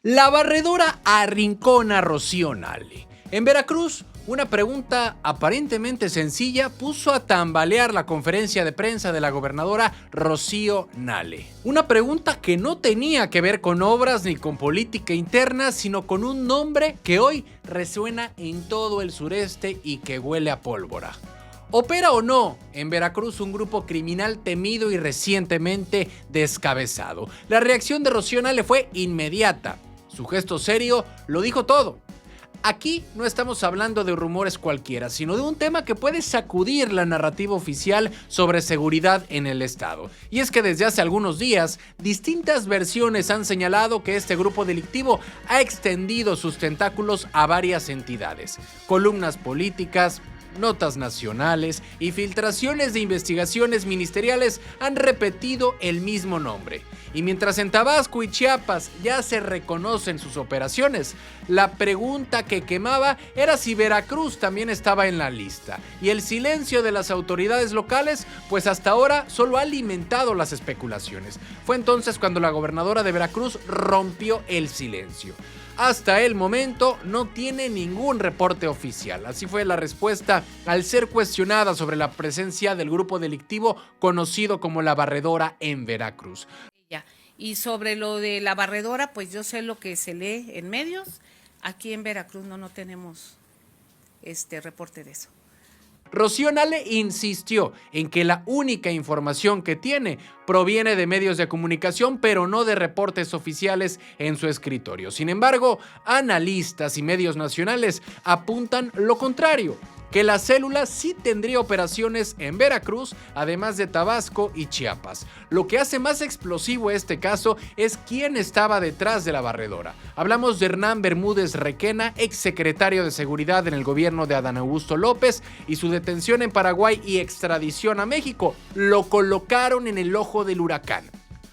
La barredora arrincona a Rocío Nale. En Veracruz, una pregunta aparentemente sencilla puso a tambalear la conferencia de prensa de la gobernadora Rocío Nale. Una pregunta que no tenía que ver con obras ni con política interna, sino con un nombre que hoy resuena en todo el sureste y que huele a pólvora. ¿Opera o no en Veracruz un grupo criminal temido y recientemente descabezado? La reacción de Rocío Nale fue inmediata. Su gesto serio lo dijo todo. Aquí no estamos hablando de rumores cualquiera, sino de un tema que puede sacudir la narrativa oficial sobre seguridad en el estado. Y es que desde hace algunos días, distintas versiones han señalado que este grupo delictivo ha extendido sus tentáculos a varias entidades, columnas políticas, notas nacionales y filtraciones de investigaciones ministeriales han repetido el mismo nombre. Y mientras en Tabasco y Chiapas ya se reconocen sus operaciones, la pregunta que quemaba era si Veracruz también estaba en la lista. Y el silencio de las autoridades locales, pues hasta ahora solo ha alimentado las especulaciones. Fue entonces cuando la gobernadora de Veracruz rompió el silencio. Hasta el momento no tiene ningún reporte oficial. Así fue la respuesta al ser cuestionada sobre la presencia del grupo delictivo conocido como La Barredora en Veracruz. Y sobre lo de La Barredora, pues yo sé lo que se lee en medios. Aquí en Veracruz no tenemos reporte de eso. Rocío Nale insistió en que la única información que tiene proviene de medios de comunicación, pero no de reportes oficiales en su escritorio. Sin embargo, analistas y medios nacionales apuntan lo contrario, que la célula sí tendría operaciones en Veracruz, además de Tabasco y Chiapas. Lo que hace más explosivo este caso es quién estaba detrás de la barredora. Hablamos de Hernán Bermúdez Requena, exsecretario de Seguridad en el gobierno de Adán Augusto López, y su detención en Paraguay y extradición a México lo colocaron en el ojo del huracán.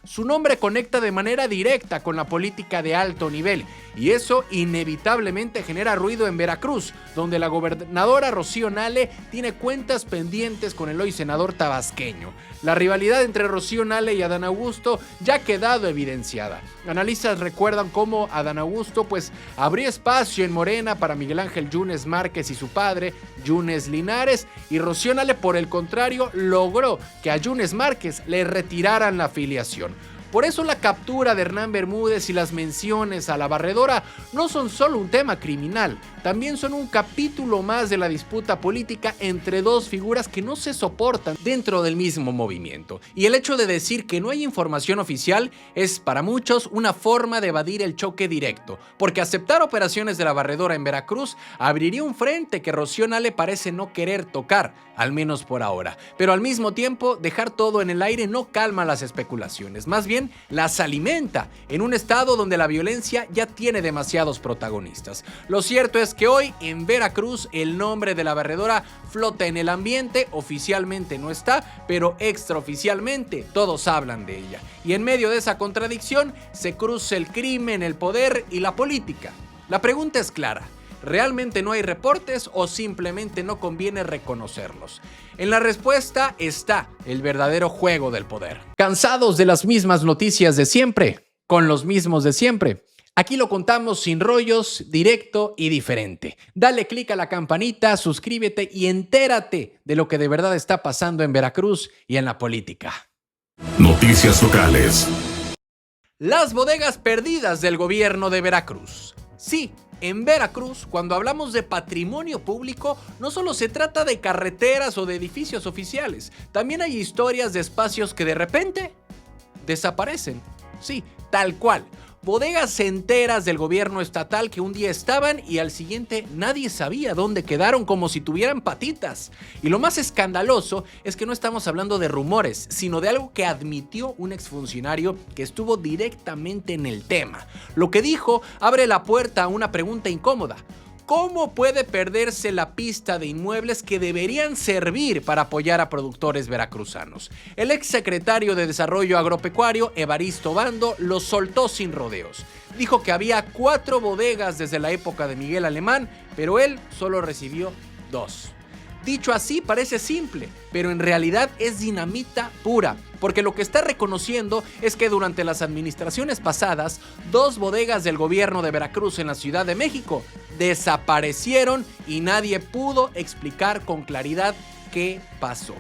Su nombre conecta de manera directa con la política de alto nivel y eso inevitablemente genera ruido en Veracruz, donde la gobernadora Rocío Nale tiene cuentas pendientes con el hoy senador tabasqueño. La rivalidad entre Rocío Nale y Adán Augusto ya ha quedado evidenciada. Analistas recuerdan cómo Adán Augusto abrió espacio en Morena para Miguel Ángel Yunes Márquez y su padre, Yunes Linares, y Rocío Nale, por el contrario, logró que a Yunes Márquez le retiraran la afiliación. Por eso la captura de Hernán Bermúdez y las menciones a la barredora no son solo un tema criminal, también son un capítulo más de la disputa política entre dos figuras que no se soportan dentro del mismo movimiento. Y el hecho de decir que no hay información oficial es para muchos una forma de evadir el choque directo, porque aceptar operaciones de la barredora en Veracruz abriría un frente que Rocío Nale parece no querer tocar, al menos por ahora. Pero al mismo tiempo, dejar todo en el aire no calma las especulaciones, más bien las alimenta en un estado donde la violencia ya tiene demasiados protagonistas. Lo cierto es que hoy en Veracruz el nombre de la barredora flota en el ambiente, oficialmente no está, pero extraoficialmente todos hablan de ella. Y en medio de esa contradicción se cruza el crimen, el poder y la política. La pregunta es clara. ¿Realmente no hay reportes o simplemente no conviene reconocerlos? En la respuesta está el verdadero juego del poder. ¿Cansados de las mismas noticias de siempre? ¿Con los mismos de siempre? Aquí lo contamos sin rollos, directo y diferente. Dale click a la campanita, suscríbete y entérate de lo que de verdad está pasando en Veracruz y en la política. Noticias locales. Las bodegas perdidas del gobierno de Veracruz. Sí, en Veracruz, cuando hablamos de patrimonio público, no solo se trata de carreteras o de edificios oficiales, también hay historias de espacios que de repente desaparecen. Sí, tal cual. Bodegas enteras del gobierno estatal que un día estaban y al siguiente nadie sabía dónde quedaron, como si tuvieran patitas. Y lo más escandaloso es que no estamos hablando de rumores, sino de algo que admitió un exfuncionario que estuvo directamente en el tema. Lo que dijo abre la puerta a una pregunta incómoda. ¿Cómo puede perderse la pista de inmuebles que deberían servir para apoyar a productores veracruzanos? El exsecretario de Desarrollo Agropecuario, Evaristo Bando, lo soltó sin rodeos. Dijo que había 4 bodegas desde la época de Miguel Alemán, pero él solo recibió 2. Dicho así parece simple, pero en realidad es dinamita pura, porque lo que está reconociendo es que durante las administraciones pasadas, 2 bodegas del gobierno de Veracruz en la Ciudad de México desaparecieron y nadie pudo explicar con claridad qué pasó.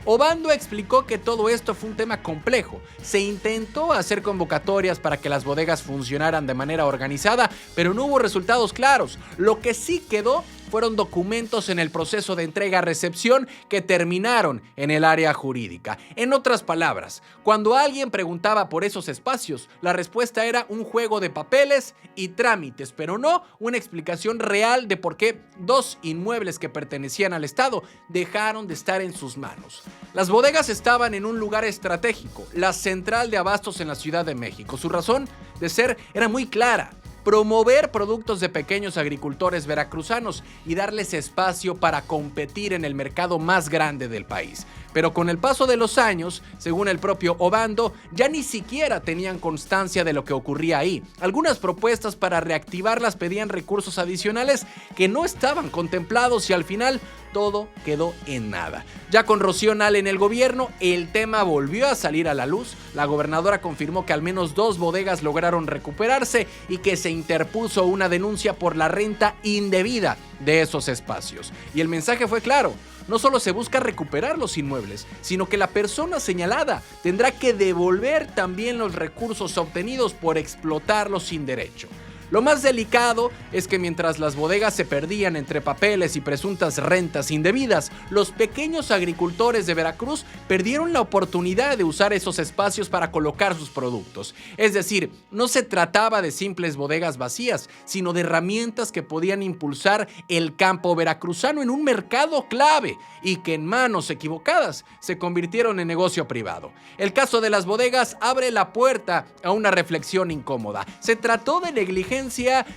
Obando explicó que todo esto fue un tema complejo. Se intentó hacer convocatorias para que las bodegas funcionaran de manera organizada, pero no hubo resultados claros. Lo que sí quedó fueron documentos en el proceso de entrega-recepción que terminaron en el área jurídica. En otras palabras, cuando alguien preguntaba por esos espacios, la respuesta era un juego de papeles y trámites, pero no una explicación real de por qué 2 inmuebles que pertenecían al Estado dejaron de estar en sus manos. Las bodegas estaban en un lugar estratégico, la central de abastos en la Ciudad de México. Su razón de ser era muy clara: promover productos de pequeños agricultores veracruzanos y darles espacio para competir en el mercado más grande del país. Pero con el paso de los años, según el propio Obando, ya ni siquiera tenían constancia de lo que ocurría ahí. Algunas propuestas para reactivarlas pedían recursos adicionales que no estaban contemplados y al final todo quedó en nada. Ya con Rocío Nale en el gobierno, el tema volvió a salir a la luz. La gobernadora confirmó que al menos 2 bodegas lograron recuperarse y que se interpuso una denuncia por la renta indebida de esos espacios. Y el mensaje fue claro: no solo se busca recuperar los inmuebles, sino que la persona señalada tendrá que devolver también los recursos obtenidos por explotarlos sin derecho. Lo más delicado es que mientras las bodegas se perdían entre papeles y presuntas rentas indebidas, los pequeños agricultores de Veracruz perdieron la oportunidad de usar esos espacios para colocar sus productos. Es decir, no se trataba de simples bodegas vacías, sino de herramientas que podían impulsar el campo veracruzano en un mercado clave y que en manos equivocadas se convirtieron en negocio privado. El caso de las bodegas abre la puerta a una reflexión incómoda. ¿Se trató de negligencia?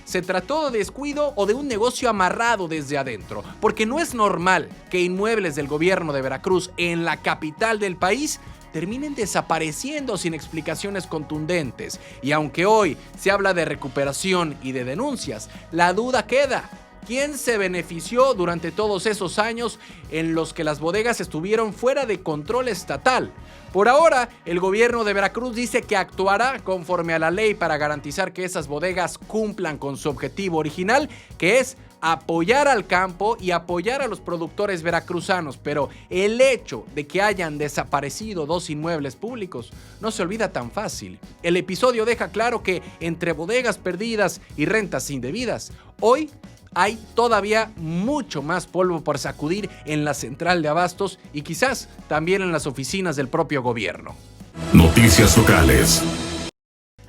¿Se trató de descuido o de un negocio amarrado desde adentro? Porque no es normal que inmuebles del gobierno de Veracruz en la capital del país terminen desapareciendo sin explicaciones contundentes. Y aunque hoy se habla de recuperación y de denuncias, la duda queda. ¿Quién se benefició durante todos esos años en los que las bodegas estuvieron fuera de control estatal? Por ahora, el gobierno de Veracruz dice que actuará conforme a la ley para garantizar que esas bodegas cumplan con su objetivo original, que es apoyar al campo y apoyar a los productores veracruzanos, pero el hecho de que hayan desaparecido 2 inmuebles públicos no se olvida tan fácil. El episodio deja claro que entre bodegas perdidas y rentas indebidas, hoy hay todavía mucho más polvo por sacudir en la central de abastos y quizás también en las oficinas del propio gobierno. Noticias locales.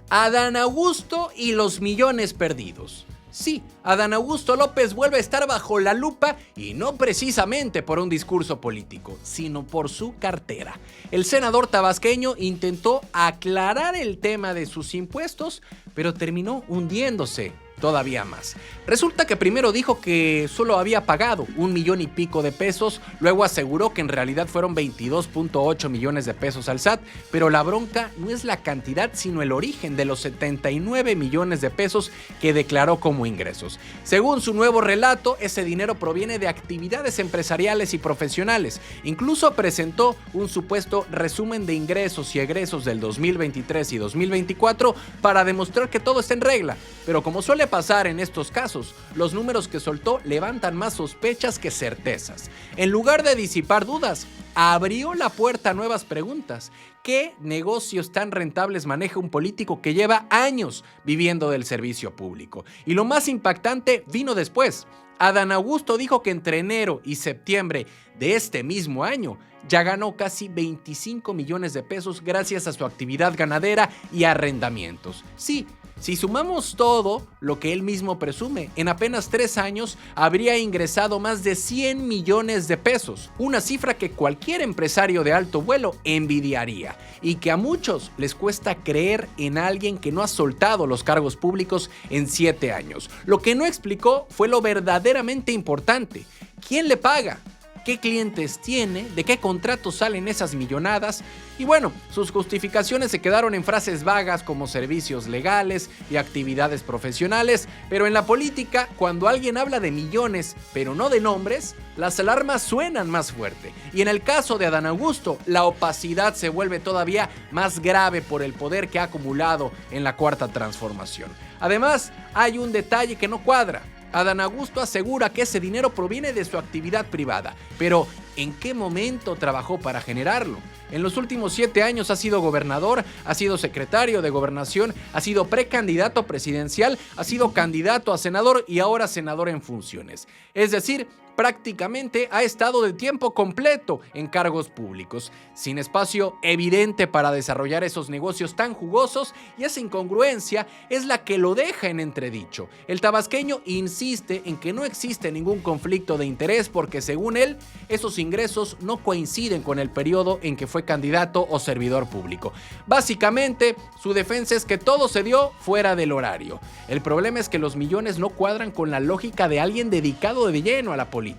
Adán Augusto y los millones perdidos. Sí, Adán Augusto López vuelve a estar bajo la lupa y no precisamente por un discurso político, sino por su cartera. El senador tabasqueño intentó aclarar el tema de sus impuestos, pero terminó hundiéndose todavía más. Resulta que primero dijo que solo había pagado 1 millón y pico de pesos, luego aseguró que en realidad fueron 22.8 millones de pesos al SAT, pero la bronca no es la cantidad, sino el origen de los 79 millones de pesos que declaró como ingresos. Según su nuevo relato, ese dinero proviene de actividades empresariales y profesionales. Incluso presentó un supuesto resumen de ingresos y egresos del 2023 y 2024 para demostrar que todo está en regla, pero como suele pasar en estos casos, los números que soltó levantan más sospechas que certezas. En lugar de disipar dudas, abrió la puerta a nuevas preguntas. ¿Qué negocios tan rentables maneja un político que lleva años viviendo del servicio público? Y lo más impactante vino después. Adán Augusto dijo que entre enero y septiembre de este mismo año ya ganó casi 25 millones de pesos gracias a su actividad ganadera y arrendamientos. Sí, si sumamos todo lo que él mismo presume, en apenas 3 años habría ingresado más de 100 millones de pesos, una cifra que cualquier empresario de alto vuelo envidiaría y que a muchos les cuesta creer en alguien que no ha soltado los cargos públicos en 7 años. Lo que no explicó fue lo verdaderamente importante: ¿quién le paga? qué clientes tiene, de qué contratos salen esas millonadas. Y bueno, sus justificaciones se quedaron en frases vagas como servicios legales y actividades profesionales, pero en la política, cuando alguien habla de millones, pero no de nombres, las alarmas suenan más fuerte. Y en el caso de Adán Augusto, la opacidad se vuelve todavía más grave por el poder que ha acumulado en la Cuarta Transformación. Además, hay un detalle que no cuadra. Adán Augusto asegura que ese dinero proviene de su actividad privada, pero ¿en qué momento trabajó para generarlo? En los últimos 7 años ha sido gobernador, ha sido secretario de gobernación, ha sido precandidato presidencial, ha sido candidato a senador y ahora senador en funciones. Es decir, prácticamente ha estado de tiempo completo en cargos públicos, sin espacio evidente para desarrollar esos negocios tan jugosos, y esa incongruencia es la que lo deja en entredicho. El tabasqueño insiste en que no existe ningún conflicto de interés porque, según él, esos ingresos no coinciden con el periodo en que fue candidato o servidor público. Básicamente, su defensa es que todo se dio fuera del horario. El problema es que los millones no cuadran con la lógica de alguien dedicado de lleno a la política.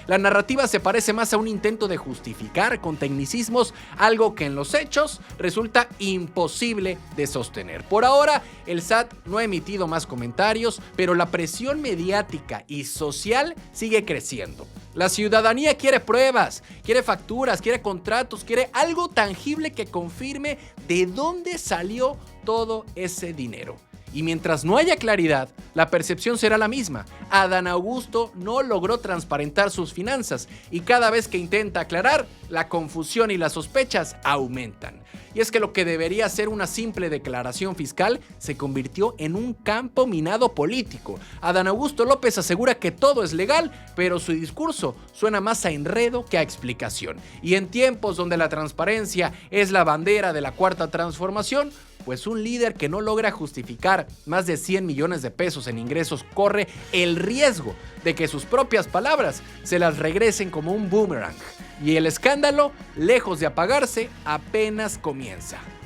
La narrativa se parece más a un intento de justificar con tecnicismos algo que en los hechos resulta imposible de sostener. Por ahora, el SAT no ha emitido más comentarios, pero la presión mediática y social sigue creciendo. La ciudadanía quiere pruebas, quiere facturas, quiere contratos, quiere algo tangible que confirme de dónde salió todo ese dinero. Y mientras no haya claridad, la percepción será la misma. Adán Augusto no logró transparentar sus finanzas y cada vez que intenta aclarar, la confusión y las sospechas aumentan. Y es que lo que debería ser una simple declaración fiscal se convirtió en un campo minado político. Adán Augusto López asegura que todo es legal, pero su discurso suena más a enredo que a explicación. Y en tiempos donde la transparencia es la bandera de la Cuarta Transformación, pues un líder que no logra justificar más de 100 millones de pesos en ingresos corre el riesgo de que sus propias palabras se las regresen como un boomerang. Y el escándalo, lejos de apagarse, apenas comienza.